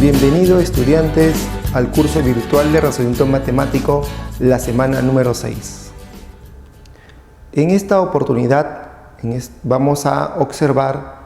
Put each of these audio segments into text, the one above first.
Bienvenidos estudiantes al curso virtual de razonamiento matemático, la semana número 6. En esta oportunidad vamos a observar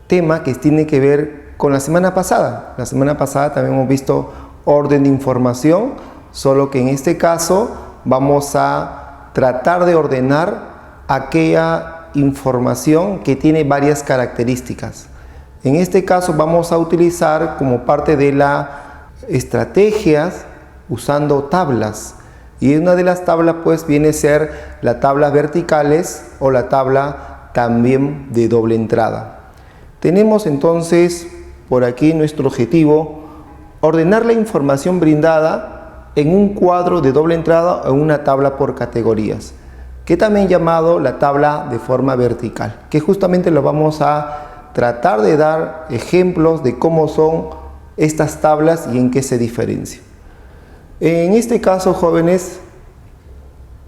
tema que tiene que ver con la semana pasada. La semana pasada también hemos visto orden de información, solo que en este caso vamos a tratar de ordenar aquella información que tiene varias características. En este caso vamos a utilizar como parte de las estrategias usando tablas. Y una de las tablas pues viene a ser la tabla verticales o la tabla también de doble entrada. Tenemos entonces por aquí nuestro objetivo, ordenar la información brindada en un cuadro de doble entrada o en una tabla por categorías, que también llamado la tabla de forma vertical, que justamente lo vamos a tratar de dar ejemplos de cómo son estas tablas y en qué se diferencian. En este caso, jóvenes,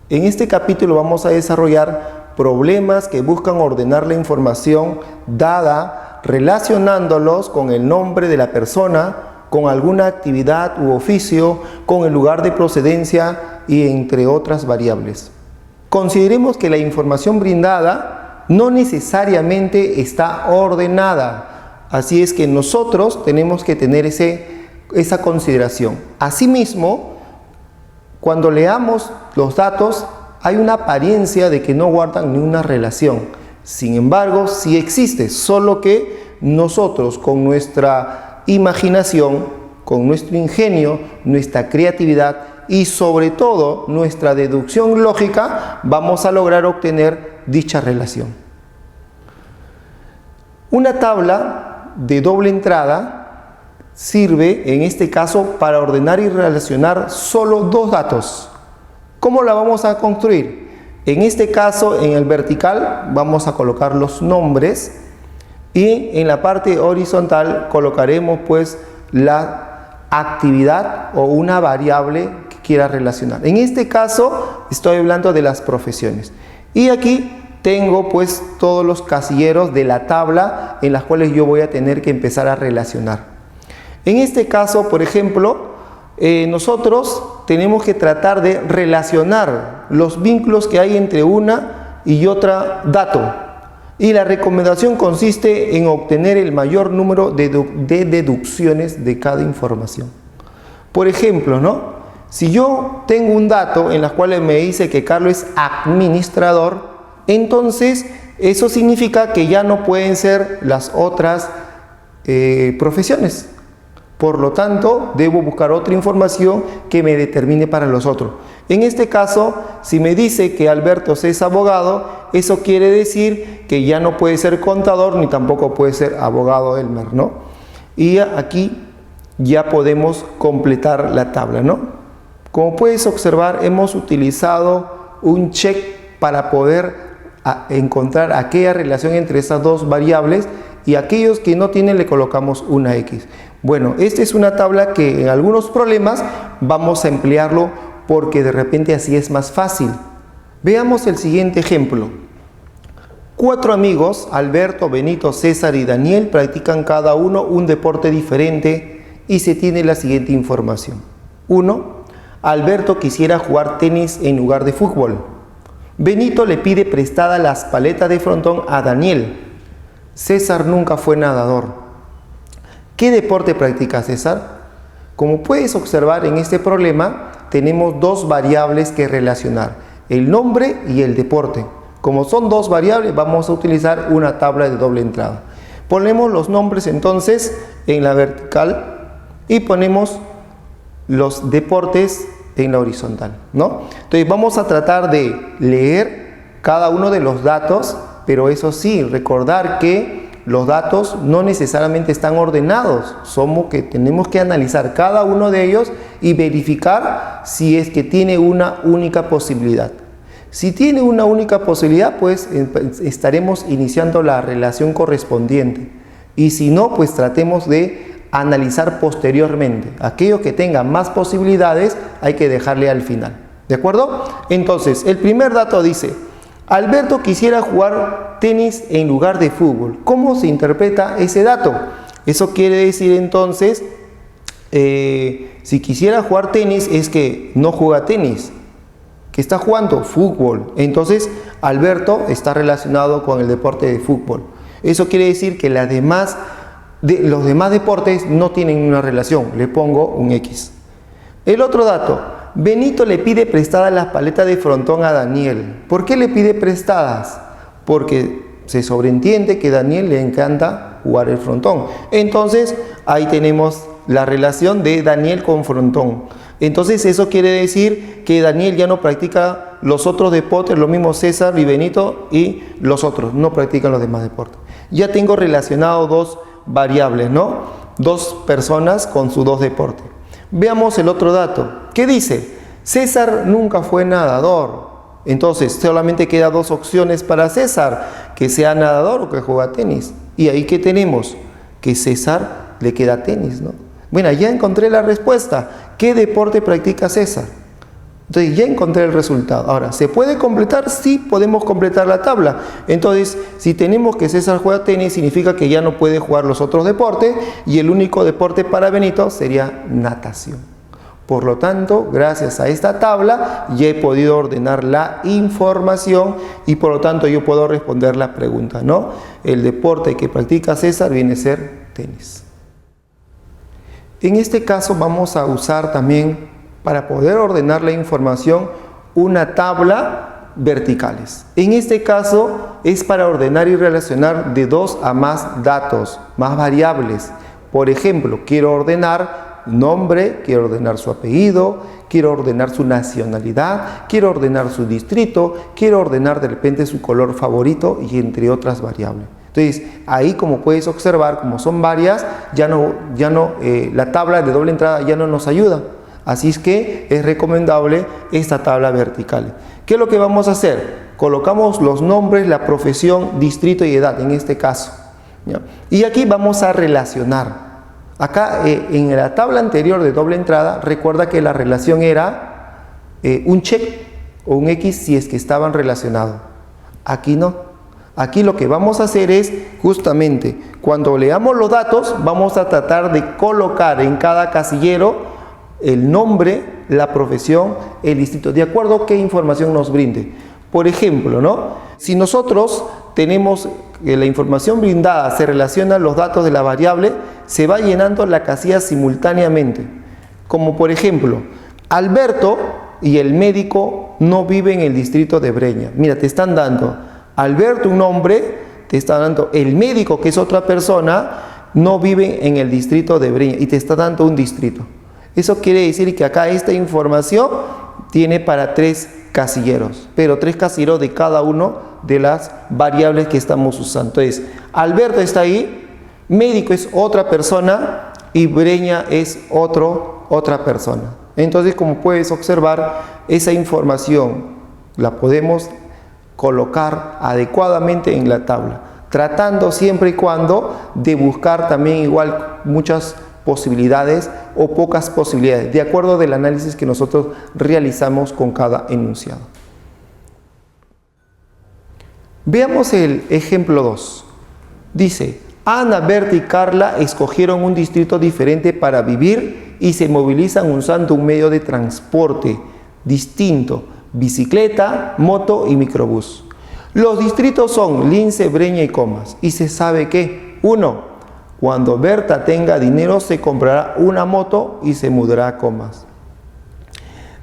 en este capítulo vamos a desarrollar problemas que buscan ordenar la información dada relacionándolos con el nombre de la persona, con alguna actividad u oficio, con el lugar de procedencia y entre otras variables. Consideremos que la información brindada no necesariamente está ordenada, así es que nosotros tenemos que tener esa consideración. Asimismo, cuando leamos los datos, hay una apariencia de que no guardan ninguna relación. Sin embargo, sí existe, solo que nosotros con nuestra imaginación, con nuestro ingenio, nuestra creatividad y sobre todo nuestra deducción lógica, vamos a lograr obtener dicha relación. Una tabla de doble entrada sirve en este caso para ordenar y relacionar solo dos datos. ¿Cómo la vamos a construir? En este caso, en el vertical vamos a colocar los nombres y en la parte horizontal colocaremos pues la actividad o una variable que quiera relacionar. En este caso estoy hablando de las profesiones. Y aquí tengo pues todos los casilleros de la tabla en las cuales yo voy a tener que empezar a relacionar. En este caso, por ejemplo, nosotros tenemos que tratar de relacionar los vínculos que hay entre una y otra dato. Y la recomendación consiste en obtener el mayor número de deducciones de cada información. Por ejemplo, ¿no? Si yo tengo un dato en la cual me dice que Carlos es administrador, entonces eso significa que ya no pueden ser las otras profesiones. Por lo tanto, debo buscar otra información que me determine para los otros. En este caso, si me dice que Alberto es abogado, eso quiere decir que ya no puede ser contador ni tampoco puede ser abogado Elmer, ¿no? Y aquí ya podemos completar la tabla, ¿no? Como puedes observar, hemos utilizado un check para poder encontrar aquella relación entre esas dos variables y aquellos que no tienen le colocamos una X. Bueno, esta es una tabla que en algunos problemas vamos a emplearlo porque de repente así es más fácil. Veamos el siguiente ejemplo. 4 amigos, Alberto, Benito, César y Daniel, practican cada uno un deporte diferente y se tiene la siguiente información. 1. Alberto quisiera jugar tenis en lugar de fútbol. Benito le pide prestada las paletas de frontón a Daniel. César nunca fue nadador. ¿Qué deporte practica César? Como puedes observar en este problema, tenemos dos variables que relacionar, el nombre y el deporte. Como son dos variables, vamos a utilizar una tabla de doble entrada. Ponemos los nombres entonces en la vertical y ponemos los deportes en la horizontal, ¿no? Entonces vamos a tratar de leer cada uno de los datos, pero eso sí, recordar que los datos no necesariamente están ordenados, que tenemos que analizar cada uno de ellos y verificar si es que tiene una única posibilidad. Si tiene una única posibilidad, pues estaremos iniciando la relación correspondiente. Y si no, pues tratemos de analizar posteriormente. Aquello que tenga más posibilidades hay que dejarle al final. ¿De acuerdo? Entonces, el primer dato dice: Alberto quisiera jugar tenis en lugar de fútbol. ¿Cómo se interpreta ese dato? Eso quiere decir entonces si quisiera jugar tenis, es que no juega tenis. ¿Qué está jugando? Fútbol. Entonces, Alberto está relacionado con el deporte de fútbol. Eso quiere decir que los demás deportes no tienen una relación. Le pongo un X. El otro dato. Benito le pide prestadas las paletas de frontón a Daniel. ¿Por qué le pide prestadas? Porque se sobreentiende que a Daniel le encanta jugar el frontón. Entonces, ahí tenemos la relación de Daniel con frontón. Entonces, eso quiere decir que Daniel ya no practica los otros deportes, lo mismo César y Benito y los otros, no practican los demás deportes. Ya tengo relacionado dos variables, ¿no? Dos personas con sus dos deportes. Veamos el otro dato. ¿Qué dice? César nunca fue nadador. Entonces, solamente quedan dos opciones para César, que sea nadador o que juega tenis. Y ahí que tenemos, que César le queda tenis, ¿no? Bueno, ya encontré la respuesta. ¿Qué deporte practica César? Entonces, ya encontré el resultado. Ahora, ¿se puede completar? Sí, podemos completar la tabla. Entonces, si tenemos que César juega tenis, significa que ya no puede jugar los otros deportes y el único deporte para Benito sería natación. Por lo tanto, gracias a esta tabla ya he podido ordenar la información y por lo tanto yo puedo responder la pregunta, ¿no? El deporte que practica César viene a ser tenis. En este caso vamos a usar también, para poder ordenar la información, una tabla verticales. En este caso es para ordenar y relacionar de 2 a más datos, más variables. Por ejemplo, quiero ordenar nombre, quiero ordenar su apellido, quiero ordenar su nacionalidad, quiero ordenar su distrito, quiero ordenar de repente su color favorito y entre otras variables. Entonces, ahí como puedes observar, como son varias, la tabla de doble entrada ya no nos ayuda. Así es que es recomendable esta tabla vertical. ¿Qué es lo que vamos a hacer? Colocamos los nombres, la profesión, distrito y edad en este caso, ¿ya? Y aquí vamos a relacionar. Acá en la tabla anterior de doble entrada, recuerda que la relación era un check o un X si es que estaban relacionados. Aquí no. Aquí lo que vamos a hacer es, justamente, cuando leamos los datos, vamos a tratar de colocar en cada casillero el nombre, la profesión, el distrito, de acuerdo a qué información nos brinde. Por ejemplo, ¿no? Si nosotros tenemos que la información brindada se relaciona los datos de la variable, se va llenando la casilla simultáneamente. Como por ejemplo, Alberto y el médico no viven en el distrito de Breña. Mira, te están dando Alberto, un nombre, te está dando el médico, que es otra persona, no vive en el distrito de Breña y te está dando un distrito. Eso quiere decir que acá esta información tiene para 3 casilleros, pero 3 casilleros de cada uno de las variables que estamos usando. Entonces, Alberto está ahí, médico es otra persona y Breña es otra persona. Entonces, como puedes observar, esa información la podemos colocar adecuadamente en la tabla, tratando siempre y cuando de buscar también igual muchas posibilidades o pocas posibilidades, de acuerdo del análisis que nosotros realizamos con cada enunciado. Veamos el ejemplo 2. Dice, Ana, Berta y Carla escogieron un distrito diferente para vivir y se movilizan usando un medio de transporte distinto, bicicleta, moto y microbús. Los distritos son Lince, Breña y Comas. Y se sabe que 1. Cuando Berta tenga dinero se comprará una moto y se mudará a Comas.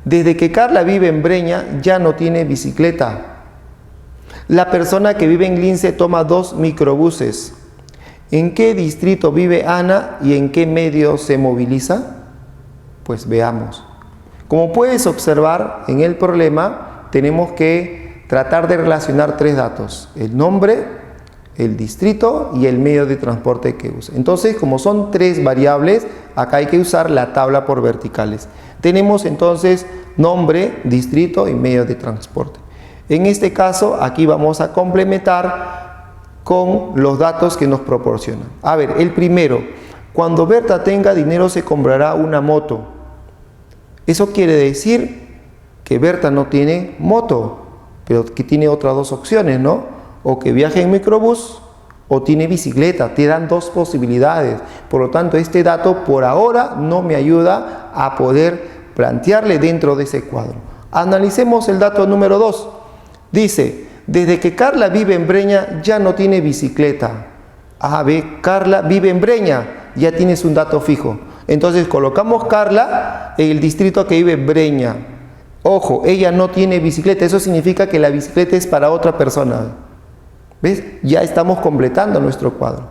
Desde que Carla vive en Breña ya no tiene bicicleta. La persona que vive en Lince toma 2 microbuses. ¿En qué distrito vive Ana y en qué medio se moviliza? Pues veamos. Como puedes observar en el problema, tenemos que tratar de relacionar 3 datos: el nombre, el distrito y el medio de transporte que usa. Entonces, como son 3 variables, acá hay que usar la tabla por verticales. Tenemos entonces nombre, distrito y medio de transporte. En este caso, aquí vamos a complementar con los datos que nos proporcionan. A ver, el primero, cuando Berta tenga dinero se comprará una moto. Eso quiere decir que Berta no tiene moto, pero que tiene otras 2 opciones, ¿no? O que viaje en microbús o tiene bicicleta. Te dan dos posibilidades. Por lo tanto, este dato por ahora no me ayuda a poder plantearle dentro de ese cuadro. Analicemos el dato número 2. Dice, desde que Carla vive en Breña ya no tiene bicicleta. A, B, Carla vive en Breña, ya tienes un dato fijo. Entonces colocamos Carla en el distrito que vive Breña. Ojo, ella no tiene bicicleta, eso significa que la bicicleta es para otra persona. ¿Ves? Ya estamos completando nuestro cuadro.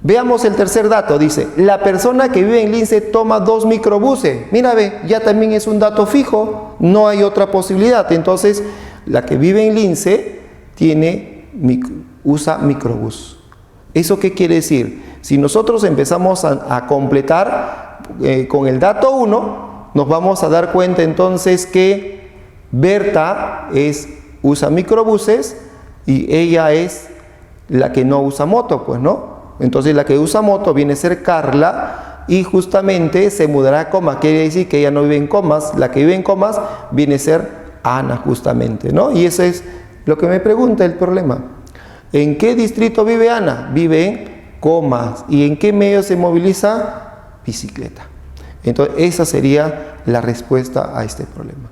Veamos el tercer dato, dice, la persona que vive en Lince toma 2 microbuses. Mira, ve, ya también es un dato fijo, no hay otra posibilidad. Entonces, la que vive en Lince usa microbús. ¿Eso qué quiere decir? Si nosotros empezamos a completar con el dato 1, nos vamos a dar cuenta entonces que Berta usa microbuses y ella es la que no usa moto, pues, ¿no? Entonces la que usa moto viene a ser Carla y justamente se mudará a Comas, quiere decir que ella no vive en Comas, la que vive en Comas viene a ser Ana justamente, ¿no? Y eso es lo que me pregunta el problema. ¿En qué distrito vive Ana? Vive en Comas. ¿Y en qué medio se moviliza? Bicicleta. Entonces esa sería la respuesta a este problema.